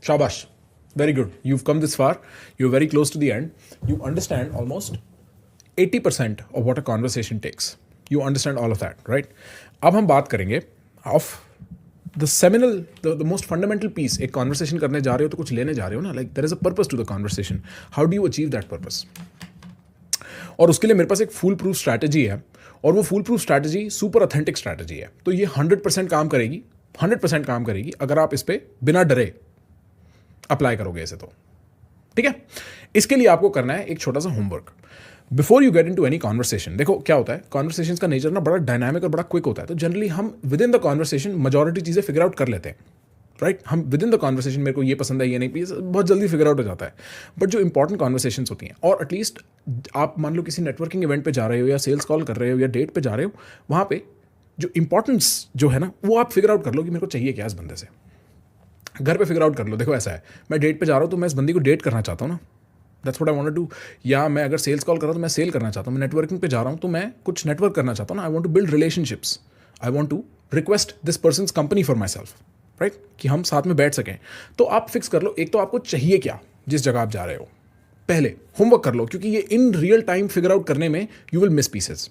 Shabash. Very good. You've come this far. You're very close to the end. You understand almost 80% of what a conversation takes. You understand all of that, right? अब हम बात करेंगे of the seminal, the most fundamental piece. एक conversation करने जा रहे हो तो कुछ लेने जा रहे हो ना, like there is a purpose to the conversation. How do you achieve that purpose? और उसके लिए मेरे पास एक फुल प्रूफ स्ट्रैटेजी है, और वो full proof strategy super authentic strategy है. तो ये 100% काम करेगी, 100% काम करेगी अगर आप इस पर बिना डरे अप्लाई करोगे इसे तो. ठीक है. इसके लिए आपको करना है एक छोटा सा homework before you get into any conversation. देखो क्या होता है, कॉन्वर्सेशन का नेचर ना बड़ा डायनामिक और बड़ा क्विक होता है. तो जनरली हम with in the conversation majority चीज़ें फिगर आउट कर लेते हैं, राइट. हम विद इन द कॉन्वर्सेशन मेरे को ये पसंद है, ये नहीं, बहुत जल्दी फिगर आउट हो जाता है. बट जो इंपॉर्टेंट कॉन्वर्सेशन होती हैं, और एटलीस्ट आप मान लो किसी नेटवर्किंग इवेंट पे जा रहे हो या सेल्स कॉल कर रहे हो या डेट पे जा रहे हो, वहाँ पे जो इंपॉर्टेंस जो है ना वो आप फिगर आउट कर लो कि मेरे को चाहिए क्या इस बंदे से. घर पे फिगर आउट कर लो. देखो ऐसा है, मैं डेट पे जा रहा हूँ तो मैं इस बंदी को डेट करना चाहता हूँ ना, that's what I want to do. या मैं अगर सेल्स कॉल कर रहा हूँ तो मैं सेल करना चाहता हूँ. मैं नेटवर्किंग पे जा रहा हूँ तो मैं कुछ नेटवर्क करना चाहता हूँ ना. I want to build relationships. I want to request this person's company for myself, right, कि हम साथ में बैठ सकें. तो आप फिक्स कर लो एक तो आपको चाहिए क्या जिस जगह आप जा रहे हो. पहले होमवर्क कर लो, क्योंकि ये in real time figure out करने में यू विल मिस पीसेस.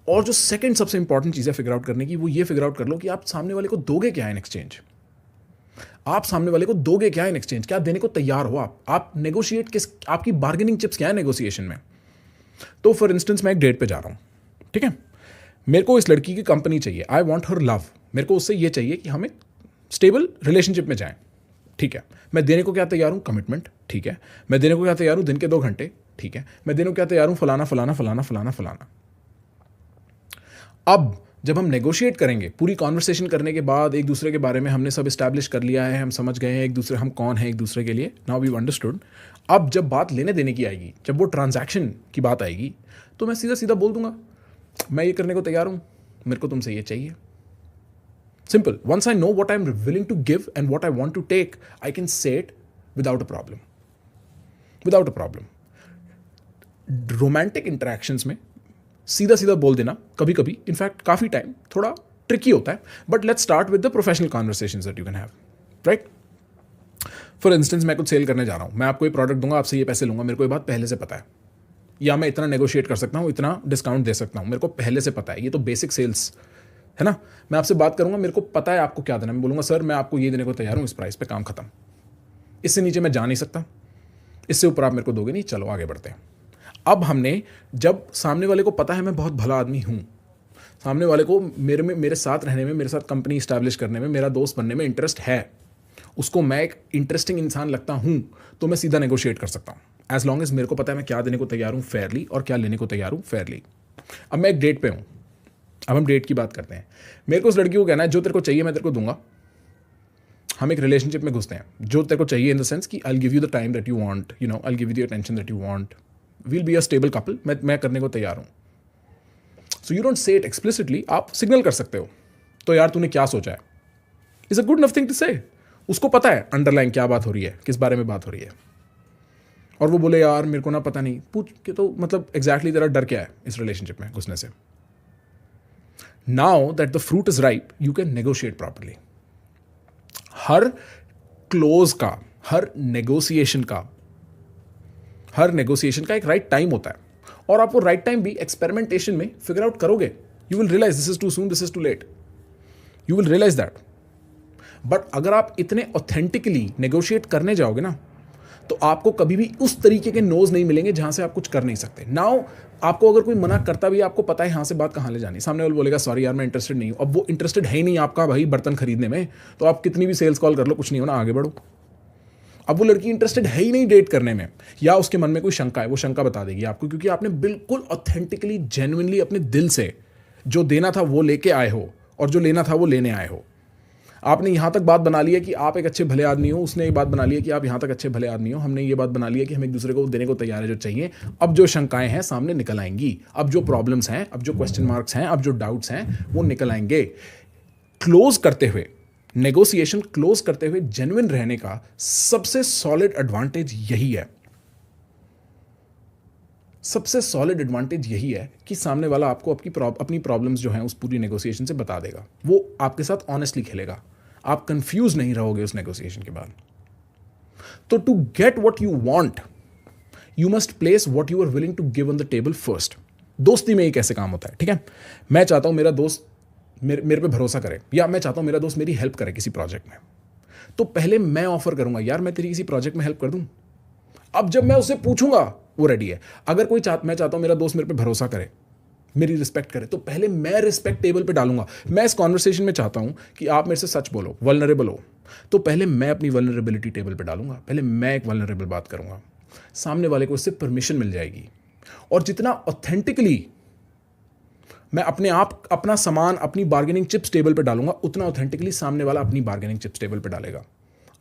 और जो सेकंड सबसे इंपॉर्टेंट चीज़ है फिगर आउट करने की, वो ये फिगर आउट कर लो कि आप सामने वाले को दोगे क्या इन एक्सचेंज. आप सामने वाले को दोगे क्या इन एक्सचेंज, क्या देने को तैयार हो आप नेगोशिएट किस, आपकी बार्गेनिंग चिप्स क्या है नेगोशिएशन में. तो फॉर इंस्टेंस मैं एक डेट पे जा रहा हूं, ठीक है. मेरे को इस लड़की की कंपनी चाहिए. I want her love. मेरे को उससे ये चाहिए कि हम एक स्टेबल रिलेशनशिप में जाएं, ठीक है. मैं देने को क्या तैयार हूं, कमिटमेंट, ठीक है. मैं देने को क्या तैयार हूं, दिन के 2 घंटे, ठीक है. मैं देने को क्या तैयार हूं, फलाना फलाना फलाना फलाना फलाना. अब जब हम नेगोशिएट करेंगे, पूरी कॉन्वर्सेशन करने के बाद एक दूसरे के बारे में हमने सब इस्टेब्लिश कर लिया है, हम समझ गए हैं एक दूसरे, हम कौन है एक दूसरे के लिए, नाउ वी अंडरस्टूड. अब जब बात लेने देने की आएगी, जब वो ट्रांजैक्शन की बात आएगी, तो मैं सीधा सीधा बोल दूंगा मैं ये करने को तैयार हूं, मेरे को तुमसे ये चाहिए. Simple. Once I know what I am willing to give and what I want to take, I can say it without a problem. Without a problem. Romantic interactions में सीधा सीधा बोल देना कभी कभी, इनफैक्ट काफ़ी टाइम थोड़ा ट्रिकी होता है. But let's start with the professional conversations that you can have, right. For instance मैं कुछ सेल करने जा रहा हूँ, मैं आपको ये प्रोडक्ट दूंगा, आपसे ये पैसे लूंगा, मेरे को ये बात पहले से पता है, या मैं इतना नेगोशिएट कर सकता हूँ, इतना डिस्काउंट दे सकता हूँ, मेरे को पहले से पता है. ये तो बेसिक सेल्स है ना. मैं आपसे बात करूंगा, मेरे को पता है आपको क्या देना. मैं बोलूँगा सर मैं आपको ये देने को तैयार हूँ, इस प्राइस पे काम खत्म, इससे नीचे मैं जा नहीं सकता, इससे ऊपर आप मेरे को दोगे नहीं, चलो आगे बढ़ते हैं. अब हमने, जब सामने वाले को पता है मैं बहुत भला आदमी हूँ, सामने वाले को मेरे साथ रहने में, मेरे साथ कंपनी इस्टेब्लिश करने में, मेरा दोस्त बनने में इंटरेस्ट है, उसको मैं एक इंटरेस्टिंग इंसान लगता हूँ, तो मैं सीधा नेगोशिएट कर सकता हूँ. एज लॉन्ग एज मेरे को पता है मैं क्या देने को तैयार हूँ फेयरली और क्या लेने को तैयार हूँ फेयरली. अब मैं एक डेट पे हूँ, अब हम डेट की बात करते हैं. मेरे को उस लड़की को कहना है जो तेरे को चाहिए मैं तेरे को दूंगा. हम एक रिलेशनशिप में घुसते हैं. जो तेरे को चाहिए इन द सेंस कि I will give you the time that you want, you know, I will give you the attention that you want, we'll be a stable couple, मैं करने को तैयार हूं. So you don't say it explicitly, आप signal कर सकते हो. तो यार तूने क्या सोचा है, is a good enough thing to say. उसको पता है अंडरलाइन क्या बात हो रही है, किस बारे में बात हो रही है. और वो बोले यार मेरे को ना पता नहीं, पूछ के तो मतलब एग्जैक्टली तेरा डर क्या है इस रिलेशनशिप में घुसने से. Now that the fruit is ripe, you can negotiate properly. Her close का, हर नेगोशिएशन का एक राइट टाइम होता है, और आप वो राइट टाइम भी एक्सपेरिमेंटेशन में फिगर आउट करोगे. You will realize this is too soon, this is too late, you will realize that. But अगर आप इतने ऑथेंटिकली नेगोशिएट करने जाओगे ना, तो आपको कभी भी उस तरीके के नोज नहीं मिलेंगे जहां से आप कुछ कर नहीं सकते. नाउ आपको अगर कोई मना करता भी, आपको पता है यहां से बात कहां ले जानी, सामने वाला बोलेगा सॉरी यार मैं इंटरेस्टेड नहीं हूं. अब वो इंटरेस्टेड है ही नहीं आपका भाई बर्तन खरीदने में, तो आप कितनी भी सेल्स कॉल कर लो, कुछ नहीं होना, आगे बढ़ो. अब वो लड़की इंटरेस्टेड है ही नहीं डेट करने में, या उसके मन में कोई शंका है, वो शंका बता देगी आपको, क्योंकि आपने बिल्कुल ऑथेंटिकली जेन्युइनली अपने दिल से जो देना था वो लेके आए हो, और जो लेना था वो लेने आए हो. आपने यहां तक बात बना ली है कि आप एक अच्छे भले आदमी हो, उसने ये बात बना ली है कि आप यहां तक अच्छे भले आदमी हो, हमने ये बात बना ली है कि हम एक दूसरे को देने को तैयार है जो चाहिए. अब जो शंकाएं हैं सामने निकल आएंगी, अब जो प्रॉब्लम्स हैं, अब जो क्वेश्चन मार्क्स हैं, अब जो डाउट्स हैं वो निकल आएंगे. क्लोज करते हुए, नेगोशिएशन क्लोज करते हुए जेन्युइन रहने का सबसे सॉलिड एडवांटेज यही है. सबसे सॉलिड एडवांटेज यही है कि सामने वाला आपको अपनी प्रॉब्लम्स जो हैं उस पूरी नेगोशिएशन से बता देगा. वो आपके साथ ऑनेस्टली खेलेगा, आप कंफ्यूज नहीं रहोगे उस नेगोशिएशन के बाद. तो to get what you want you must place what you are willing to give on the table first. दोस्ती में ये कैसे काम होता है, ठीक है. मैं चाहता हूं मेरा दोस्त मेरे पे भरोसा करे, या मैं चाहता हूं मेरा दोस्त मेरी हेल्प करे किसी प्रोजेक्ट में. तो पहले मैं ऑफर करूंगा, यार मैं तेरी किसी प्रोजेक्ट में हेल्प कर दूं. अब जब मैं उससे पूछूंगा वो रेडी है. अगर मैं चाहता हूं मेरा दोस्त मेरे पे भरोसा करे, मेरी रिस्पेक्ट करे, तो पहले मैं रिस्पेक्ट टेबल पे डालूंगा. मैं इस कॉन्वर्सेशन में चाहता हूं कि आप मेरे से सच बोलो, वल्नरेबल हो, तो पहले मैं अपनी वल्नरेबिलिटी टेबल पे डालूंगा. पहले मैं एक वल्नरेबल बात करूंगा, सामने वाले को इससे परमिशन मिल जाएगी. और जितना ऑथेंटिकली मैं अपना सामान, अपनी बार्गेनिंग चिप्स टेबल पे डालूंगा, उतना ऑथेंटिकली सामने वाला अपनी बार्गेनिंग चिप्स टेबल पे डालेगा.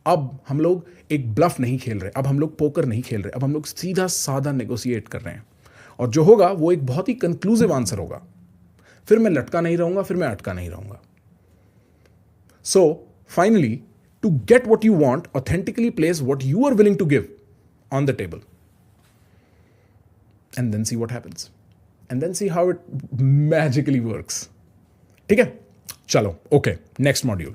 अब हम लोग एक ब्लफ नहीं खेल रहे, अब हम लोग पोकर नहीं खेल रहे, अब हम लोग सीधा साधा नेगोशिएट कर रहे हैं. और जो होगा वो एक बहुत ही कंक्लूसिव आंसर होगा. फिर मैं लटका नहीं रहूंगा, फिर मैं अटका नहीं रहूंगा. So finally, to get what you want, authentically place what you are willing to give on the table, and then see what happens, and then see how it magically works. ठीक है, चलो, ओके, नेक्स्ट मॉड्यूल.